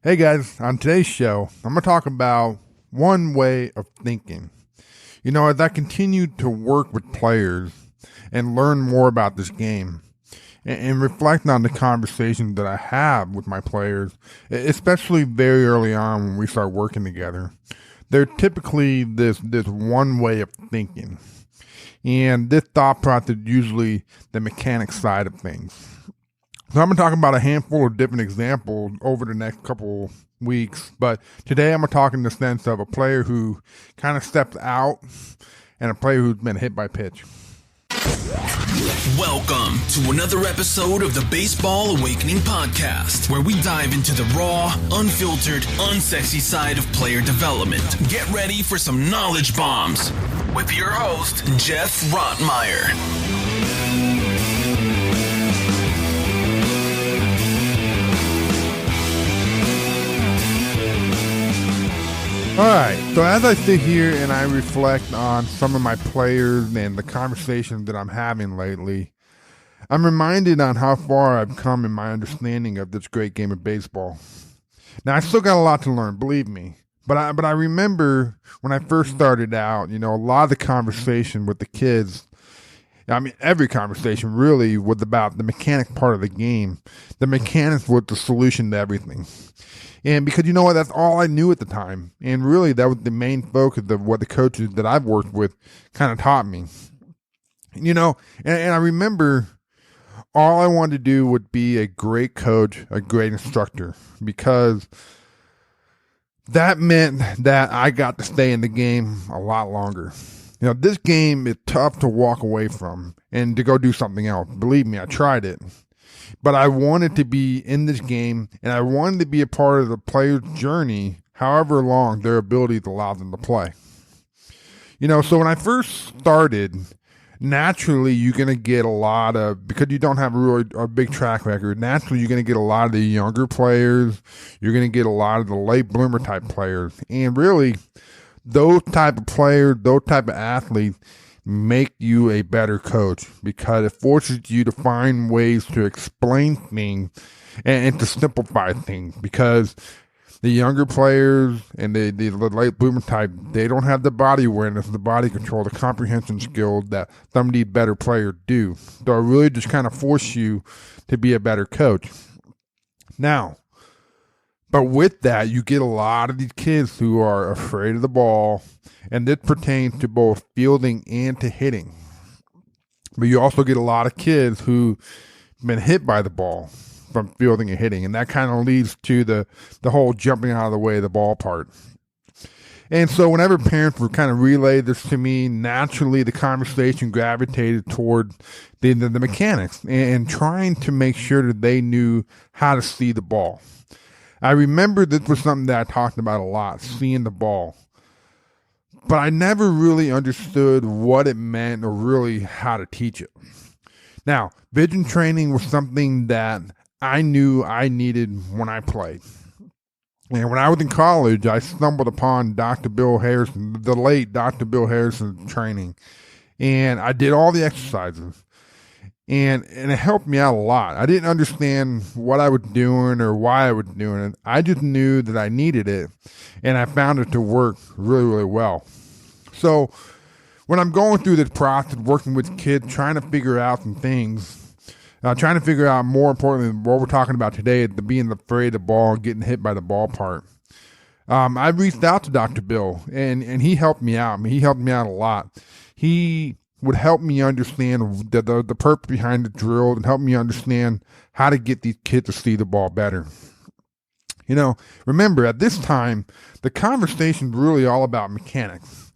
Hey guys, on today's show, I'm going to talk about one way of thinking. As I continue to work with players and learn more about this game and reflect on the conversations that I have with my players, especially very early on when we start working together, they're typically this one way of thinking. And this thought process is usually the mechanic side of things. So I'm going to talk about a handful of different examples over the next couple weeks, but today I'm going to talk in the sense of a player who kind of steps out and a player who's been hit by pitch. Welcome to another episode of the Baseball Awakening Podcast, where we dive into the raw, unfiltered, unsexy side of player development. Get ready for some knowledge bombs with your host, Jeff Rotmeyer. All right, so as I sit here and I reflect on some of my players and the conversations that I'm having lately, I'm reminded on how far I've come in my understanding of this great game of baseball. Now, I still got a lot to learn, believe me. But I remember when I first started out, a lot of the conversation with the kids, every conversation really was about the mechanic part of the game. The mechanics was the solution to everything. And because that's all I knew at the time. And really, that was the main focus of what the coaches that I've worked with kind of taught me. And I remember all I wanted to do would be a great coach, a great instructor, because that meant that I got to stay in the game a lot longer. This game is tough to walk away from and to go do something else. Believe me, I tried it. But I wanted to be in this game, and I wanted to be a part of the player's journey, however long their abilities allow them to play. So when I first started, naturally you're going to get a lot of, because you don't have a big track record, naturally you're going to get a lot of the younger players, you're going to get a lot of the late bloomer type players. And really, those type of players, those type of athletes, make you a better coach because it forces you to find ways to explain things and to simplify things, because the younger players and the late bloomer type, they don't have the body awareness, the body control, the comprehension skills that some of these better players do. So it really just kind of force you to be a better coach. Now, but with that, you get a lot of these kids who are afraid of the ball, and this pertains to both fielding and to hitting. But you also get a lot of kids who've been hit by the ball from fielding and hitting, and that kind of leads to the whole jumping out of the way of the ball part. And so whenever parents would kind of relay this to me, naturally the conversation gravitated toward the mechanics and trying to make sure that they knew how to see the ball. I remember this was something that I talked about a lot, seeing the ball. But I never really understood what it meant or really how to teach it. Now, vision training was something that I knew I needed when I played. And when I was in college, I stumbled upon Dr. Bill Harrison, the late Dr. Bill Harrison's training. And I did all the exercises. And it helped me out a lot. I didn't understand what I was doing or why I was doing it. I just knew that I needed it, and I found it to work really, really well. So when I'm going through this process, working with kids, trying to figure out some things, trying to figure out, more importantly, what we're talking about today, the being afraid of the ball and getting hit by the ball part. I reached out to Dr. Bill, and he helped me out. He helped me out a lot. He would help me understand the purpose behind the drill and help me understand how to get these kids to see the ball better. Remember, at this time, the conversation's really all about mechanics.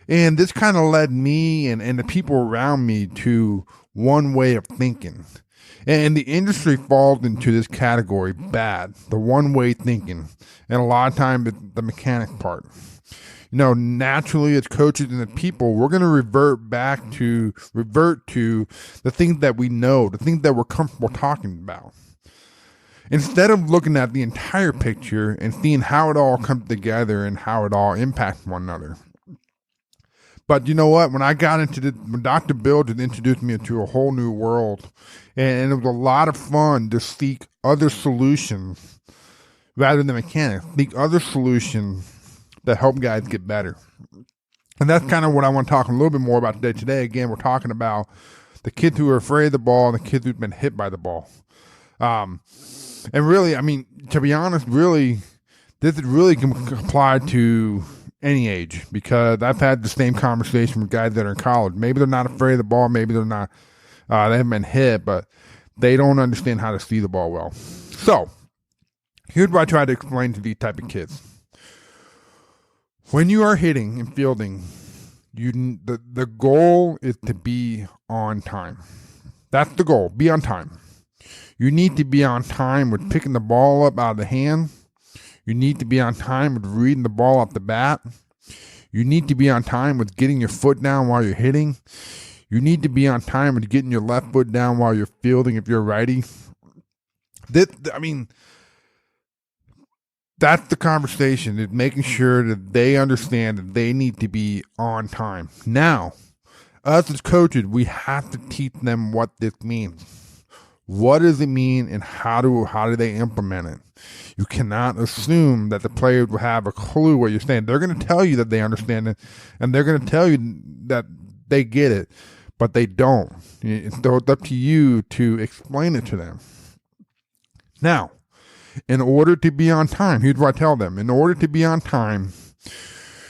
And this kind of led me and the people around me to one way of thinking. And the industry falls into this category bad, the one-way thinking. And a lot of times, the mechanic part. Naturally as coaches and as people, we're going to revert to the things that we know, the things that we're comfortable talking about. Instead of looking at the entire picture and seeing how it all comes together and how it all impacts one another. But you know what? When I got into when Dr. Bill just introduced me into a whole new world, and it was a lot of fun to seek other solutions rather than mechanics. Think other solutions that help guys get better. And that's kind of what I want to talk a little bit more about today. Today, again, we're talking about the kids who are afraid of the ball and the kids who've been hit by the ball. And really, I mean, to be honest, really, this really can apply to any age, because I've had the same conversation with guys that are in college. Maybe they're not afraid of the ball. Maybe they're not, they haven't been hit, but they don't understand how to see the ball well. So here's what I try to explain to these type of kids. When you are hitting and fielding, the goal is to be on time. That's the goal. Be on time. You need to be on time with picking the ball up out of the hand. You need to be on time with reading the ball off the bat. You need to be on time with getting your foot down while you're hitting. You need to be on time with getting your left foot down while you're fielding if you're a righty. That's the conversation, is making sure that they understand that they need to be on time. Now, us as coaches, we have to teach them what this means. What does it mean, and how do they implement it? You cannot assume that the players will have a clue what you're saying. They're going to tell you that they understand it, and they're going to tell you that they get it, but they don't. So it's up to you to explain it to them. Now, in order to be on time, here's what I tell them. In order to be on time,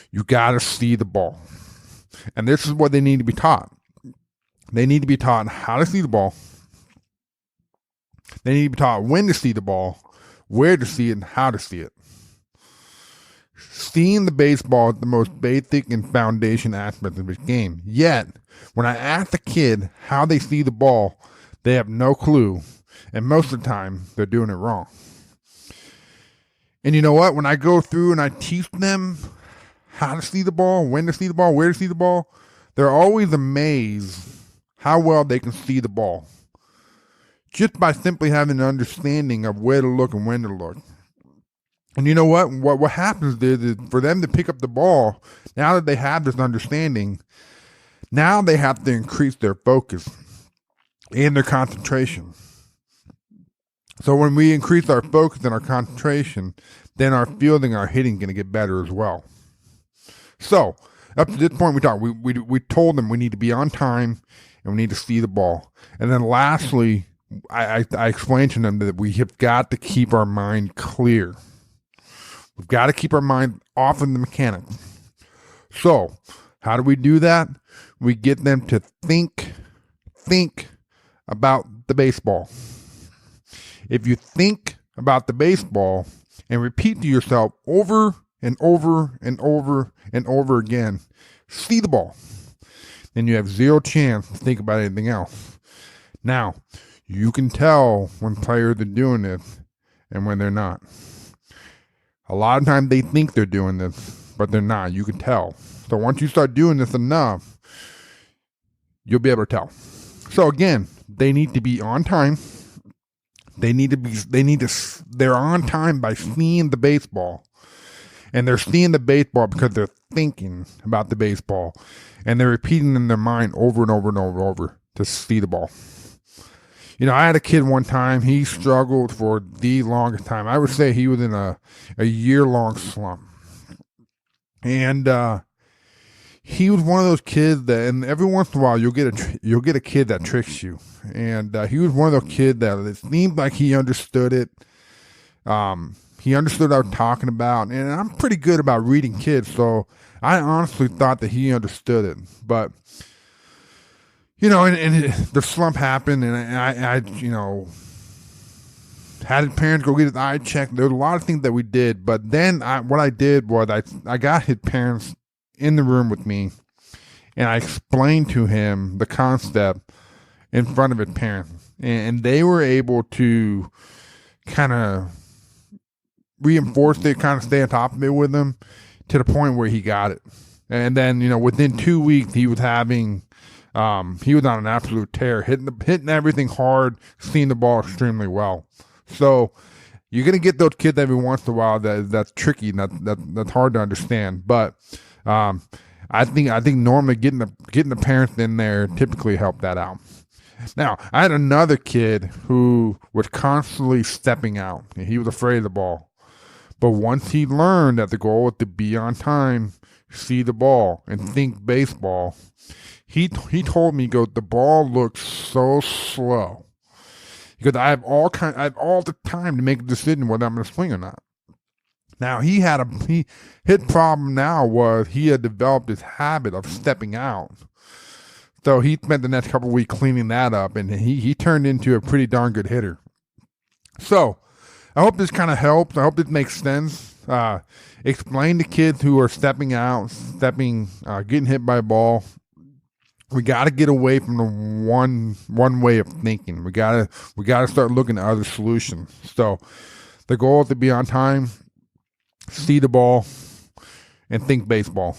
you got to see the ball. And this is what they need to be taught. They need to be taught how to see the ball. They need to be taught when to see the ball, where to see it, and how to see it. Seeing the baseball is the most basic and foundation aspect of this game. Yet, when I ask the kid how they see the ball, they have no clue. And most of the time, they're doing it wrong. And you know what? When I go through and I teach them how to see the ball, when to see the ball, where to see the ball, they're always amazed how well they can see the ball, just by simply having an understanding of where to look and when to look. And you know what? What happens is for them to pick up the ball, now that they have this understanding, now they have to increase their focus and their concentration. So when we increase our focus and our concentration, then our fielding, our hitting, going to get better as well. So up to this point, we told them we need to be on time and we need to see the ball. And then lastly, I explained to them that we have got to keep our mind clear. We've got to keep our mind off of the mechanics. So how do we do that? We get them to think about the baseball. If you think about the baseball and repeat to yourself over and over and over and over again, see the ball, then you have zero chance to think about anything else. Now, you can tell when players are doing this and when they're not. A lot of times they think they're doing this, but they're not. You can tell. So once you start doing this enough, you'll be able to tell. So again, they need to be on time. They're on time by seeing the baseball. And they're seeing the baseball because they're thinking about the baseball. And they're repeating in their mind over and over and over and over to see the ball. You know, I had a kid one time, he struggled for the longest time. I would say he was in a year-long slump. And he was one of those kids that, and every once in a while, you'll get a kid that tricks you. And he was one of those kids that it seemed like he understood it. He understood what I was talking about. And I'm pretty good about reading kids, so I honestly thought that he understood it. But you know, and the slump happened, and I you know, had his parents go get his eye checked. There was a lot of things that we did, but then what I did was I got his parents in the room with me, and I explained to him the concept in front of his parents, and they were able to kind of reinforce it, kind of stay on top of it with him to the point where he got it. And then, you know, within 2 weeks, he was having. He was on an absolute tear, hitting everything hard, seeing the ball extremely well. So you're gonna get those kids every once in a while that's tricky, that's hard to understand. But I think normally getting the parents in there typically help that out. Now I had another kid who was constantly stepping out. He was afraid of the ball. But once he learned that the goal was to be on time, see the ball, and think baseball, he told me, the ball looks so slow. Because I have all the time to make a decision whether I'm going to swing or not. Now his problem now was he had developed this habit of stepping out. So he spent the next couple of weeks cleaning that up, and he turned into a pretty darn good hitter. So I hope this kind of helps. I hope this makes sense. Explain to kids who are stepping out, getting hit by a ball. We got to get away from the one way of thinking. We got to start looking at other solutions. So the goal is to be on time, see the ball, and think baseball.